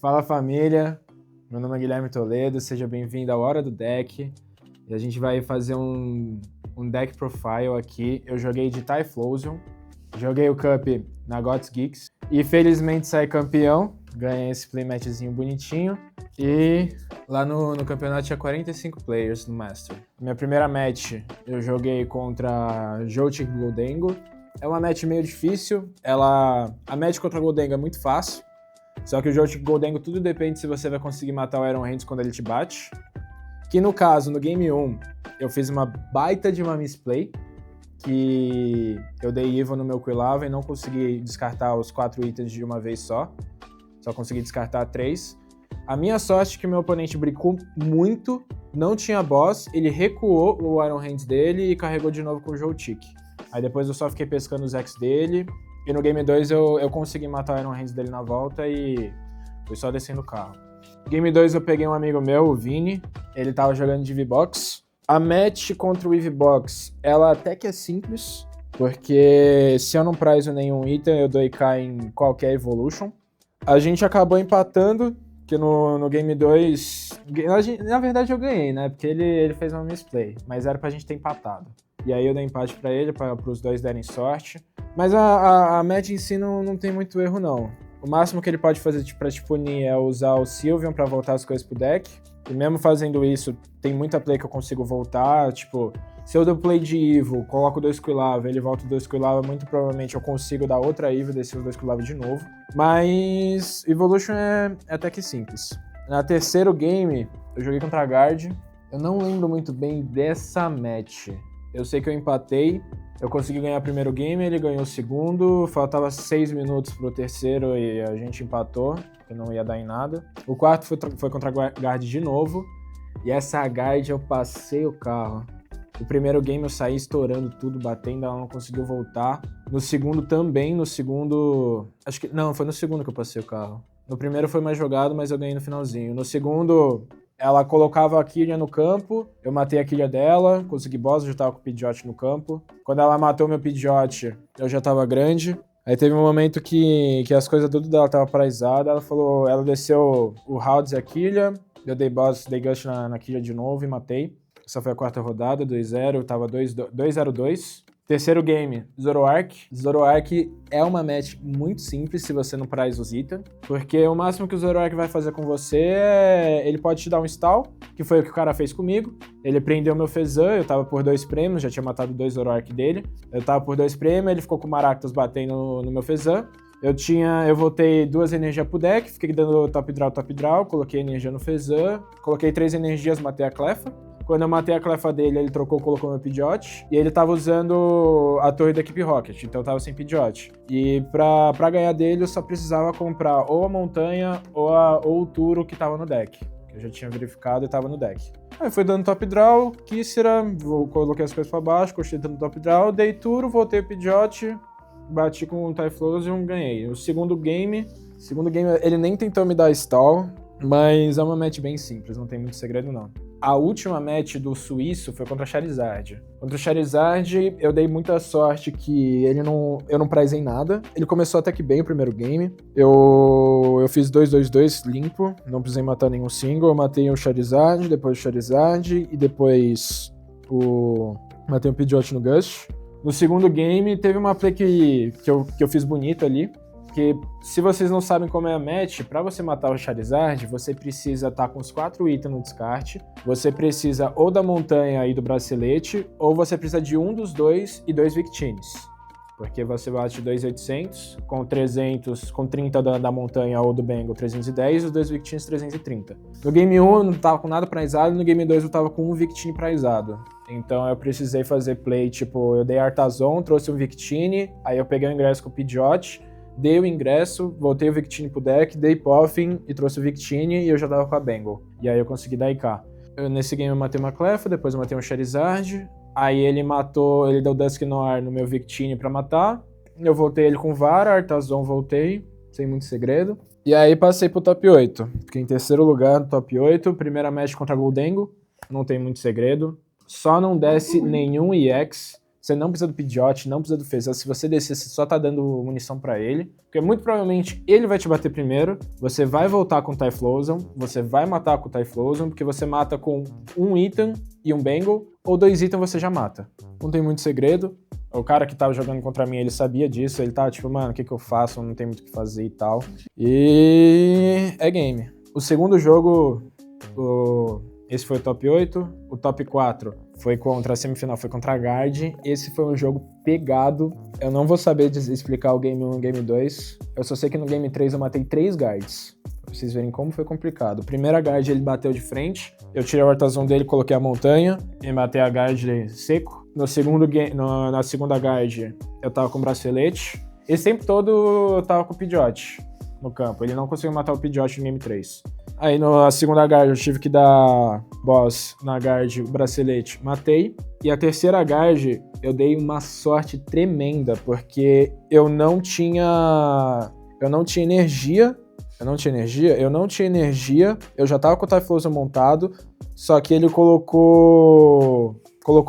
Fala família, meu nome é Guilherme Toledo, seja bem-vindo à Hora do Deck. E a gente vai fazer um deck profile aqui. Eu joguei de Typhlosion, joguei o Cup na Gods Geeks e felizmente saí campeão. Ganhei esse playmatchzinho bonitinho e lá no campeonato tinha 45 players no Master. Minha primeira match eu joguei contra Joltik Gholdengo. É uma match meio difícil, a match contra Gholdengo é muito fácil, só que o Joltik Gholdengo tudo depende se você vai conseguir matar o Iron Hands quando ele te bate. Que no caso, no Game 1, eu fiz uma baita de uma misplay, que eu dei Evo no meu Quilava e não consegui descartar os 4 itens de uma vez só consegui descartar 3. A minha sorte é que o meu oponente bricou muito, não tinha boss, ele recuou o Iron Hands dele e carregou de novo com o Joltik. Aí depois eu só fiquei pescando os X dele, e no Game 2 eu consegui matar o Iron Hands dele na volta e fui só descendo o carro. Game 2 eu peguei um amigo meu, o Vini, ele tava jogando de V-Box. A match contra o EV-Box, ela até que é simples, porque se eu não prizo nenhum item, eu dou IK em qualquer Evolution. A gente acabou empatando, que no Game 2, na verdade eu ganhei, né, porque ele fez uma misplay, mas era pra gente ter empatado. E aí eu dei empate pra ele, para os dois derem sorte. Mas a match em si não tem muito erro, não. O máximo que ele pode fazer pra te punir é usar o Sylveon pra voltar as coisas pro deck. E mesmo fazendo isso, tem muita play que eu consigo voltar. Tipo, se eu dou play de Evo, coloco 2 Quilava, ele volta 2 Quilava, muito provavelmente eu consigo dar outra Evo e descer os 2 Quilava de novo. Mas Evolution é até que simples. Na terceiro game, eu joguei contra a Guard. Eu não lembro muito bem dessa match. Eu sei que eu empatei, eu consegui ganhar o primeiro game, ele ganhou o segundo, faltava 6 minutos pro terceiro e a gente empatou, que não ia dar em nada. O quarto foi contra a Guard de novo, e essa Guard eu passei o carro. O primeiro game eu saí estourando tudo, batendo, ela não conseguiu voltar. No segundo também, acho que não, foi no segundo que eu passei o carro. No primeiro foi mais jogado, mas eu ganhei no finalzinho. No segundo, ela colocava a Killia no campo, eu matei a Killia dela, consegui boss, eu já tava com o Pidgeot no campo. Quando ela matou meu Pidgeot, eu já tava grande. Aí teve um momento que as coisas tudo dela tava paralisadas, ela desceu o Halds e a Killia, eu dei boss, dei Gush na Killia de novo e matei. Essa foi a quarta rodada, 2-0, tava 2-0-2. Terceiro game, Zoroark. Zoroark é uma match muito simples se você não prize os itens, porque o máximo que o Zoroark vai fazer com você é... ele pode te dar um stall, que foi o que o cara fez comigo. Ele prendeu meu Fezan, eu tava por 2 prêmios, já tinha matado 2 Zoroark dele. Eu tava por 2 prêmios, ele ficou com o Maractus batendo no meu Fezan. Eu voltei 2 energias pro deck, fiquei dando top draw, coloquei energia no Fezan, coloquei 3 energias, matei a Clefa. Quando eu matei a Clefa dele, ele colocou meu Pidgeot, e ele tava usando a torre da equipe Rocket, então eu tava sem Pidgeot. E pra ganhar dele, eu só precisava comprar ou a montanha ou o Turo que tava no deck, que eu já tinha verificado e tava no deck. Aí fui dando top draw, Kissera, coloquei as coisas pra baixo, continuei dando top draw, dei Turo, voltei o Pidgeot, bati com o Typhlosion e ganhei. O segundo game, ele nem tentou me dar stall, mas é uma match bem simples, não tem muito segredo não. A última match do suíço foi contra o Charizard. Contra o Charizard, eu dei muita sorte que eu não prizei nada. Ele começou até que bem o primeiro game. Eu fiz 2-2-2 limpo, não precisei matar nenhum single. Eu matei o Charizard, depois o Charizard e depois matei o Pidgeot no Gush. No segundo game, teve uma play que eu fiz bonita ali. Porque se vocês não sabem como é a match, pra você matar o Charizard, você precisa estar com os 4 itens no descarte, você precisa ou da montanha e do bracelete, ou você precisa de um dos dois e 2 Victines. Porque você bate 2.800, com 300, com 30 da montanha ou do Bengal 310, e os 2 Victines 330. No Game 1 eu não tava com nada prizado, no Game 2 eu tava com um Victine prizado. Então eu precisei fazer play, tipo, eu dei Artazon, trouxe um Victine, aí eu peguei o ingresso com o Pidgeot, dei o ingresso, voltei o Victine pro deck, dei Puffin e trouxe o Victine e eu já tava com a Bengal. E aí eu consegui dar IK. Nesse game eu matei uma Clef, depois eu matei um Charizard, aí ele deu Dusknoir no meu Victine pra matar, eu voltei ele com Vara, Artazon voltei, sem muito segredo. E aí passei pro top 8, fiquei em terceiro lugar no top 8, primeira match contra Gholdengo, não tem muito segredo, só não desce nenhum EX Você não precisa do Pidgeot, não precisa do Fezan. Se você descer, você só tá dando munição pra ele. Porque muito provavelmente ele vai te bater primeiro. Você vai voltar com o Typhlosion. Você vai matar com o Typhlosion. Porque você mata com um item e um Bengal. Ou 2 itens você já mata. Não tem muito segredo. O cara que tava jogando contra mim, ele sabia disso. Ele tava tipo, mano, o que eu faço? Não tem muito o que fazer e tal. E é game. O segundo jogo, esse foi o top 8. O top 4 foi contra a semifinal, foi contra a Guard. Esse foi um jogo pegado. Eu não vou saber explicar o game 1 e o game 2. Eu só sei que no game 3 eu matei 3 Guards. Pra vocês verem como foi complicado. Primeira Guard ele bateu de frente. Eu tirei o Artazon dele, coloquei a montanha. E matei a Guard seco. Na segunda Guard eu tava com o bracelete. Esse tempo todo eu tava com o Pidgeot no campo. Ele não conseguiu matar o Pidgeot no game 3. Aí na segunda Guard eu tive que dar boss na Guard, o bracelete, matei. E a terceira Guard eu dei uma sorte tremenda, porque eu não tinha energia. Eu já tava com o Typhlosion montado, só que ele colocou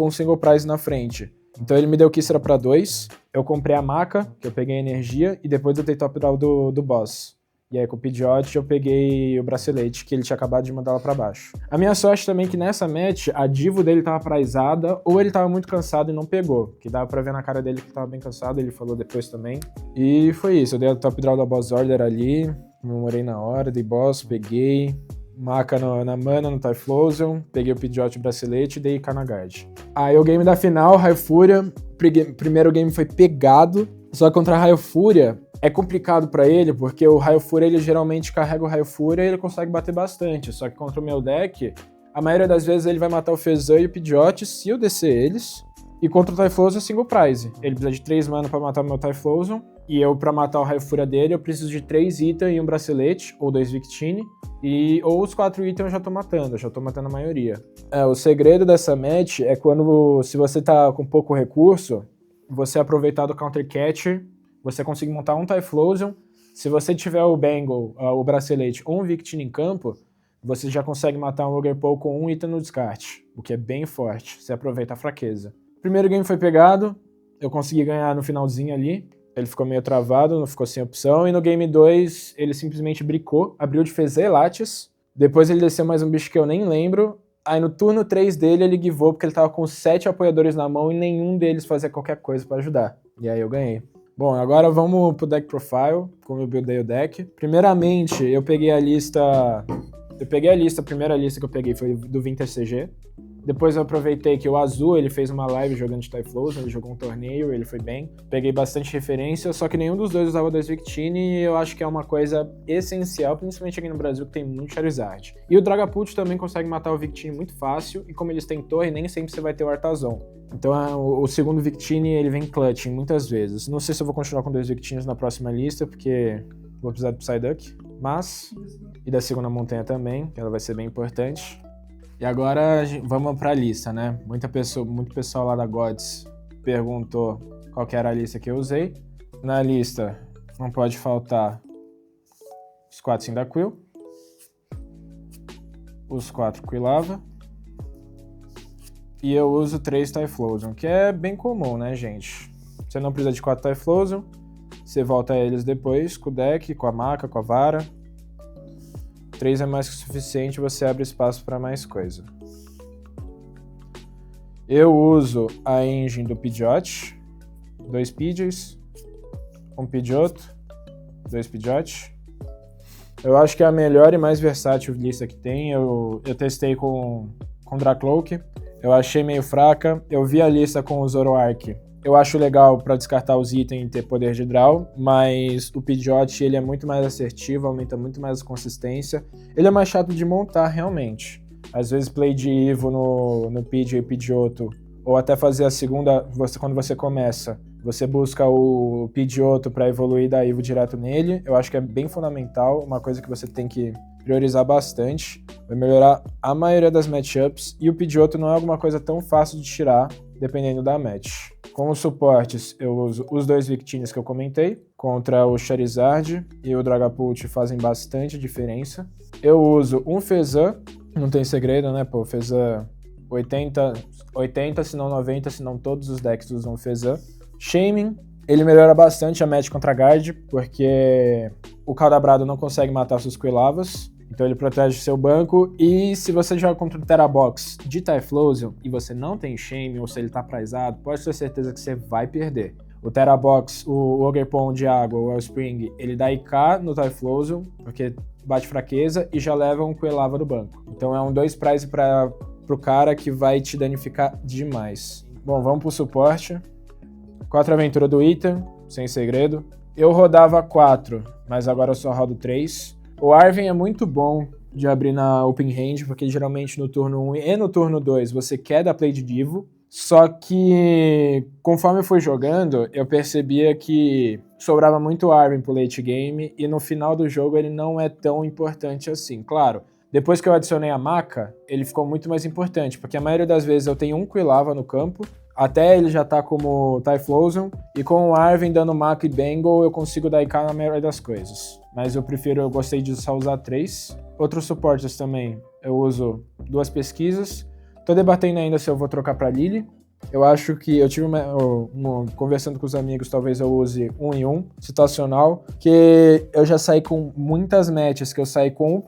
um single prize na frente. Então ele me deu Kissera pra 2, eu comprei a maca, que eu peguei a energia, e depois eu dei top draw do boss. E aí com o Pidgeot eu peguei o bracelete, que ele tinha acabado de mandar lá pra baixo. A minha sorte também é que nessa match, a divo dele tava prizada, ou ele tava muito cansado e não pegou. Que dava pra ver na cara dele que tava bem cansado, ele falou depois também. E foi isso, eu dei a top draw da boss order ali, comemorei na hora, dei boss, peguei... Maca na mana, no Typhlosion, peguei o Pidgeot bracelete e dei Kanagard. Aí o game da final, Raio Fúria, primeiro game foi pegado, só que contra Raio Fúria é complicado pra ele, porque o Raio Fúria ele geralmente carrega o Raio Fúria e ele consegue bater bastante, só que contra o meu deck, a maioria das vezes ele vai matar o Fezan e o Pidgeot se eu descer eles, e contra o Typhlosion é single prize. Ele precisa de 3 mana pra matar o meu Typhlosion, e eu, pra matar o Raio Fúria dele, eu preciso de 3 itens e um bracelete, ou 2 Victini, ou os 4 itens eu já tô matando a maioria. O segredo dessa match é se você tá com pouco recurso, você aproveitar do Counter Catcher, você consegue montar um Typhlosion, se você tiver o Bengal, o bracelete ou um Victini em campo, você já consegue matar um Ogre-Poe com um item no descarte, o que é bem forte, você aproveita a fraqueza. Primeiro game foi pegado, eu consegui ganhar no finalzinho ali, ele ficou meio travado, não ficou sem opção, e no game 2 ele simplesmente bricou, abriu de Fezan e Latias, depois ele desceu mais um bicho que eu nem lembro, aí no turno 3 dele ele givou porque ele tava com 7 apoiadores na mão e nenhum deles fazia qualquer coisa pra ajudar, e aí eu ganhei. Bom, agora vamos pro deck profile, como eu buildei o deck. Primeiramente, a primeira lista que eu peguei foi do Vinter CG. Depois eu aproveitei que o Azul, ele fez uma live jogando de Typhlosion, ele jogou um torneio, ele foi bem. Peguei bastante referência, só que nenhum dos dois usava 2 Victini e eu acho que é uma coisa essencial, principalmente aqui no Brasil, que tem muito Charizard. E o Dragapult também consegue matar o Victini muito fácil, e como eles têm torre, nem sempre você vai ter o Artazon. Então o segundo Victini, ele vem clutch muitas vezes. Não sei se eu vou continuar com 2 Victinis na próxima lista, porque vou precisar do Psyduck, mas... E da segunda montanha também, que ela vai ser bem importante. E agora vamos pra lista, né? Muito pessoal lá da Gods perguntou qual que era a lista que eu usei. Na lista não pode faltar os 4 Cyndaquil, os 4 Quilava, e eu uso 3 Typhlosion, que é bem comum, né, gente? Você não precisa de 4 Typhlosion, você volta a eles depois com o deck, com a maca, com a vara. 3 é mais que o suficiente, você abre espaço para mais coisa. Eu uso a engine do Pidgeot, 2 Pidgeys, um Pidgeot, 2 Pidgeot. Eu acho que é a melhor e mais versátil lista que tem. Eu testei com Dracloak, eu achei meio fraca. Eu vi a lista com o Zoroark. Eu acho legal para descartar os itens e ter poder de draw, mas o Pidgeot ele é muito mais assertivo, aumenta muito mais a consistência. Ele é mais chato de montar, realmente. Às vezes play de Evo no Pidgey e Pidgeotto, ou até fazer a segunda, quando você começa, você busca o Pidgeotto para evoluir da Evo direto nele. Eu acho que é bem fundamental, uma coisa que você tem que priorizar bastante. Vai melhorar a maioria das matchups, e o Pidgeotto não é alguma coisa tão fácil de tirar, dependendo da match. Com os suportes, eu uso os 2 Victines que eu comentei, contra o Charizard e o Dragapult fazem bastante diferença. Eu uso um Fezan, não tem segredo, né? Pô, o Fezan 80, se não 90, se não todos os decks usam Fezan. Shaming, ele melhora bastante a match contra guard, porque o Caldabrado não consegue matar seus Quilavas, então ele protege seu banco, e se você joga contra o Terabox de Typhlosion e você não tem Shaming, ou se ele tá prizado, pode ter certeza que você vai perder. O Terabox, o Ogerpon de água, o Wellspring, ele dá IK no Typhlosion, porque bate fraqueza e já leva um Quilava do banco. Então é um 2 prize pro cara que vai te danificar demais. Bom, vamos pro suporte. 4 aventura do Ethan, sem segredo. Eu rodava 4, mas agora eu só rodo 3. O Arven é muito bom de abrir na open range, porque geralmente no turno 1 e no turno 2 você quer dar play de divo. Só que conforme eu fui jogando, eu percebia que sobrava muito Arven pro late game e no final do jogo ele não é tão importante assim. Claro, depois que eu adicionei a Maca, ele ficou muito mais importante, porque a maioria das vezes eu tenho um Quilava no campo, até ele já tá como Typhlosion, e com o Arven dando Maca e Bangle eu consigo dar IK na maioria das coisas. Mas eu gostei de só usar 3. Outros suportes também, eu uso 2 pesquisas. Tô debatendo ainda se eu vou trocar pra Lily. Eu acho que eu tive conversando com os amigos, talvez eu use 1 em 1, situacional, que eu já saí com muitas matches, que eu saí com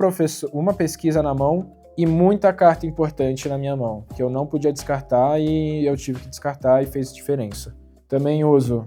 uma pesquisa na mão e muita carta importante na minha mão, que eu não podia descartar e eu tive que descartar e fez diferença. Também uso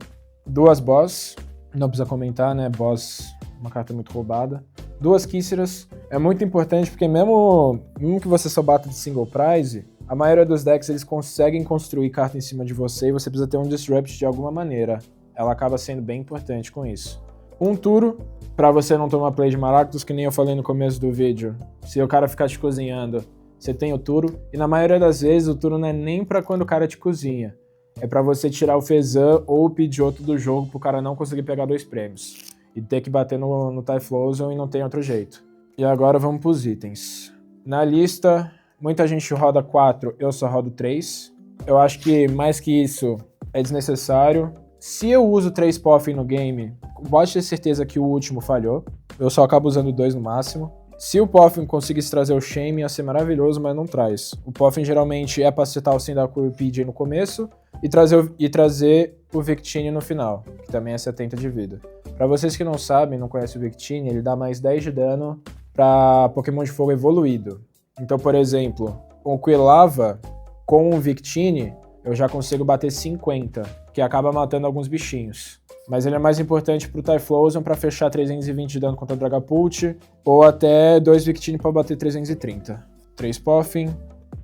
2 Boss, não precisa comentar, né? Boss, uma carta muito roubada. 2 Kisseras, é muito importante porque mesmo que você só bata de single prize, a maioria dos decks eles conseguem construir carta em cima de você e você precisa ter um Disrupt de alguma maneira. Ela acaba sendo bem importante com isso. Um Turo, pra você não tomar play de Maractus, que nem eu falei no começo do vídeo. Se o cara ficar te cozinhando, você tem o Turo. E na maioria das vezes o Turo não é nem pra quando o cara te cozinha. É pra você tirar o Fezan ou o Pidgeotto do jogo pro cara não conseguir pegar 2 prêmios. E ter que bater no Typhlosion e não tem outro jeito. E agora vamos pros itens. Na lista, muita gente roda 4, eu só rodo 3. Eu acho que mais que isso é desnecessário. Se eu uso 3 Poffin no game, pode ter certeza que o último falhou. Eu só acabo usando 2 no máximo. Se o Poffin conseguisse trazer o Shame, ia ser maravilhoso, mas não traz. O Poffin geralmente é pra setar o Cyndaquil e o PJ no começo e trazer o Victini no final, que também é 70 de vida. Pra vocês que não sabem, não conhecem o Victini, ele dá mais 10 de dano pra Pokémon de fogo evoluído. Então, por exemplo, com o Quilava, com o Victini, eu já consigo bater 50, que acaba matando alguns bichinhos. Mas ele é mais importante pro Typhlosion pra fechar 320 de dano contra o Dragapult, ou até 2 Victini pra bater 330. 3 Poffin,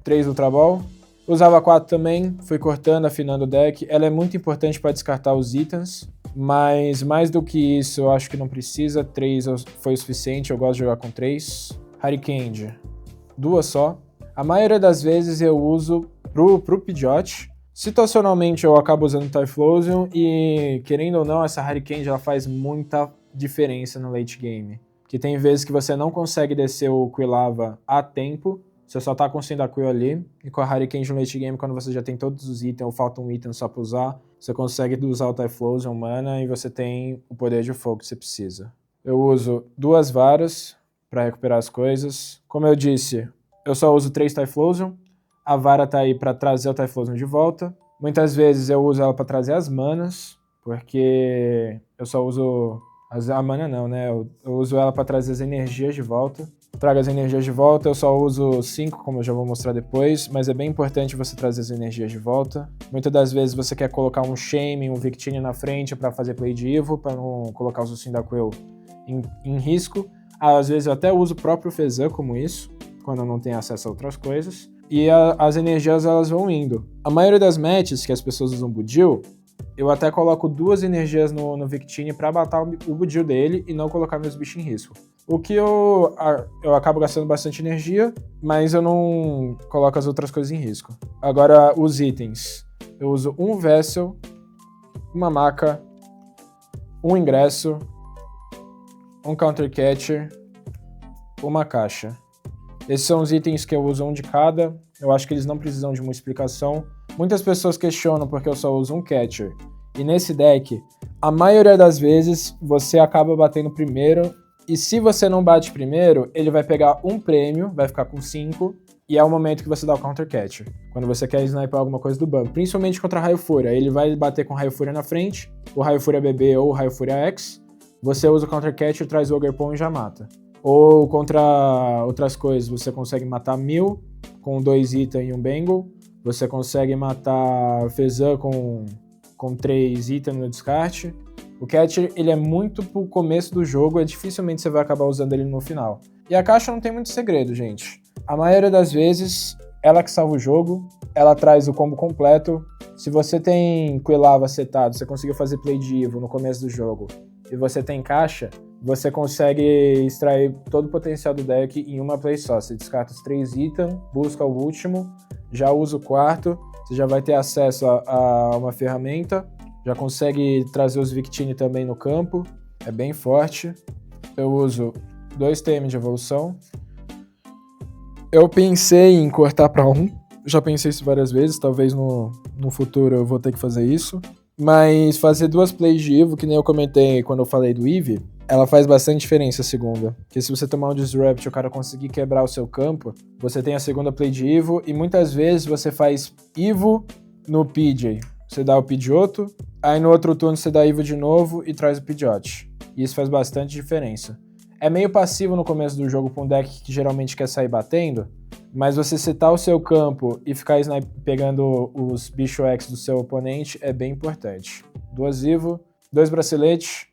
3 Ultra Ball. Usava 4 também, fui cortando, afinando o deck. Ela é muito importante para descartar os itens, mas mais do que isso eu acho que não precisa. 3 foi o suficiente, eu gosto de jogar com 3. Harikand, 2 só. A maioria das vezes eu uso pro Pidgeot. Situacionalmente eu acabo usando Typhlosion e, querendo ou não, essa Harikand ela faz muita diferença no late game. Porque tem vezes que você não consegue descer o Quilava a tempo, você só tá com o Cyndaquil ali, e com a Harikand no late game, quando você já tem todos os itens ou falta um item só pra usar, você consegue usar o Typhlosion mana e você tem o poder de fogo que você precisa. Eu uso 2 varas pra recuperar as coisas. Como eu disse, eu só uso 3 Typhlosion. A vara tá aí pra trazer o Typhlosion de volta. Muitas vezes eu uso ela pra trazer as manas, porque eu só uso... A mana não, né? Eu uso ela pra trazer as energias de volta. Trago as energias de volta, eu só uso 5, como eu já vou mostrar depois, mas é bem importante você trazer as energias de volta. Muitas das vezes você quer colocar um Shame, um Victini na frente pra fazer play de Evo, pra não colocar o Cyndaquil em risco. Às vezes eu até uso o próprio Fezan como isso, quando eu não tenho acesso a outras coisas. E as energias elas vão indo. A maioria das matches que as pessoas usam Budil, eu até coloco 2 energias no Victini pra matar o Budil dele e não colocar meus bichos em risco. O que eu acabo gastando bastante energia, mas eu não coloco as outras coisas em risco. Agora, os itens. Eu uso um Vessel, uma Maca, um Ingresso, um Counter Catcher, uma Caixa. Esses são os itens que eu uso um de cada. Eu acho que eles não precisam de uma explicação. Muitas pessoas questionam porque eu só uso um Catcher. E nesse deck, a maioria das vezes, você acaba batendo primeiro E se você não bate primeiro, ele vai pegar um prêmio, vai ficar com 5, e é o momento que você dá o Counter Catcher. Quando você quer sniper alguma coisa do banco, principalmente contra Raio Fúria. Ele vai bater com Raio Fúria na frente, o Raio Fúria BB ou o Raio Fúria X. Você usa o Counter Catcher, traz o Ogerpon e já mata. Ou contra outras coisas, você consegue matar 1000 com 2 Ita e um Bengal. Você consegue matar Fezan com 3 itens no descarte. O Catcher, ele é muito pro começo do jogo, dificilmente você vai acabar usando ele no final. E a caixa não tem muito segredo, gente. A maioria das vezes, ela que salva o jogo, ela traz o combo completo. Se você tem Quilava setado, você conseguiu fazer play de Evo no começo do jogo, e você tem caixa, você consegue extrair todo o potencial do deck em uma play só. Você descarta os 3 itens, busca o último, já usa o quarto, você já vai ter acesso a uma ferramenta, já consegue trazer os Victini também no campo, é bem forte. Eu uso 2 TM de evolução. Eu pensei em cortar para 1, já pensei isso várias vezes, talvez no futuro eu vou ter que fazer isso. Mas fazer 2 plays de Evo, que nem eu comentei quando eu falei do Eevee, ela faz bastante diferença a segunda. Porque se você tomar um Disrupt e o cara conseguir quebrar o seu campo, você tem a segunda play de Evo, e muitas vezes você faz Evo no PJ. Você dá o Pidgeotto, aí no outro turno você dá Evo de novo e traz o Pidgeot. E isso faz bastante diferença. É meio passivo no começo do jogo para um deck que geralmente quer sair batendo, mas você setar o seu campo e ficar pegando os bicho X do seu oponente é bem importante. 2 Evo, 2 braceletes.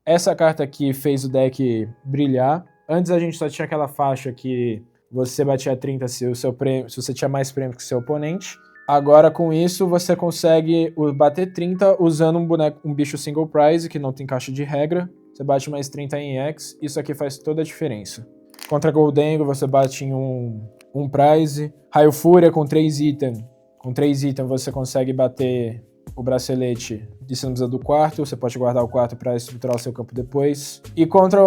Essa carta aqui fez o deck brilhar. Antes a gente só tinha aquela faixa que você batia 30 se você tinha mais prêmio que o seu oponente. Agora com isso você consegue bater 30 usando um bicho single prize, que não tem caixa de regra. Você bate mais 30 em X, isso aqui faz toda a diferença. Contra Goldengo você bate em um prize. Raio Fúria com 3 itens. Com 3 itens você consegue bater o bracelete e você não precisa do quarto. Você pode guardar o quarto para estruturar o seu campo depois. E contra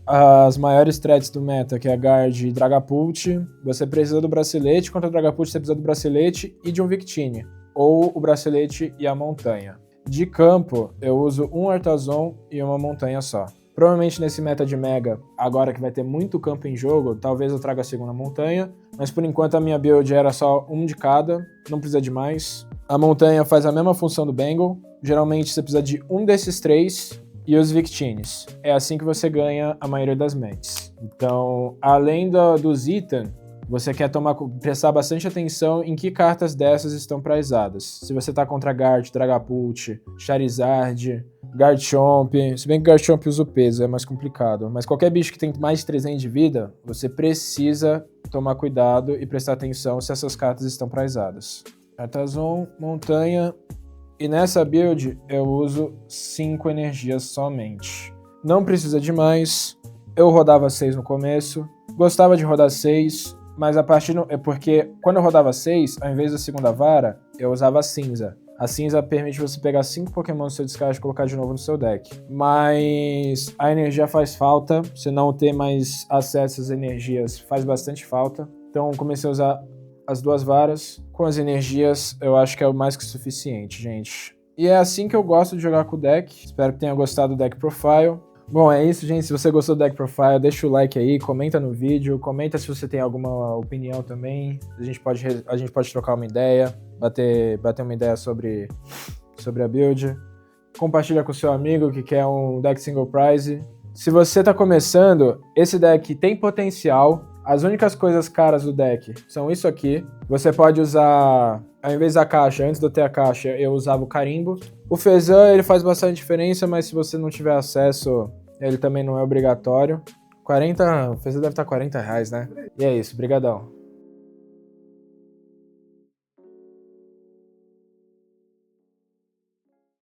as maiores threats do meta, que é a Guard e Dragapult, você precisa do bracelete. Contra o Dragapult você precisa do bracelete e de um Victini. Ou o bracelete e a montanha. De campo, eu uso um Artazon e uma montanha só. Provavelmente nesse meta de Mega, agora que vai ter muito campo em jogo, talvez eu traga a segunda montanha, mas por enquanto a minha build era só um de cada, não precisa de mais. A montanha faz a mesma função do Bengal, geralmente você precisa de um desses 3 e os Victines. É assim que você ganha a maioria das matches. Então, além dos itens, você quer prestar bastante atenção em que cartas dessas estão prizadas. Se você tá contra Guard, Dragapult, Charizard, Garchomp, se bem que Garchomp usa o peso, é mais complicado. Mas qualquer bicho que tem mais de 300 de vida, você precisa tomar cuidado e prestar atenção se essas cartas estão prizadas. Artazon, montanha, e nessa build eu uso 5 energias somente. Não precisa de mais, eu rodava 6 no começo, gostava de rodar 6, mas porque quando eu rodava 6, ao invés da segunda vara, eu usava a cinza. A cinza permite você pegar 5 Pokémon do seu descarte e colocar de novo no seu deck. Mas a energia faz falta, você não ter mais acesso às energias faz bastante falta. Então comecei a usar as 2 varas. Com as energias eu acho que é o mais que suficiente, gente. E é assim que eu gosto de jogar com o deck. Espero que tenha gostado do deck profile. Bom, é isso, gente. Se você gostou do deck profile, deixa o like aí, comenta no vídeo, comenta se você tem alguma opinião também. A gente pode trocar uma ideia, bater uma ideia sobre a build. Compartilha com o seu amigo que quer um deck single prize. Se você tá começando, esse deck tem potencial. As únicas coisas caras do deck são isso aqui. Você pode usar, ao invés da caixa, antes de eu ter a caixa, eu usava o carimbo. O Fezan, ele faz bastante diferença, mas se você não tiver acesso, ele também não é obrigatório. O Fezan deve estar R$40, né? E é isso, brigadão.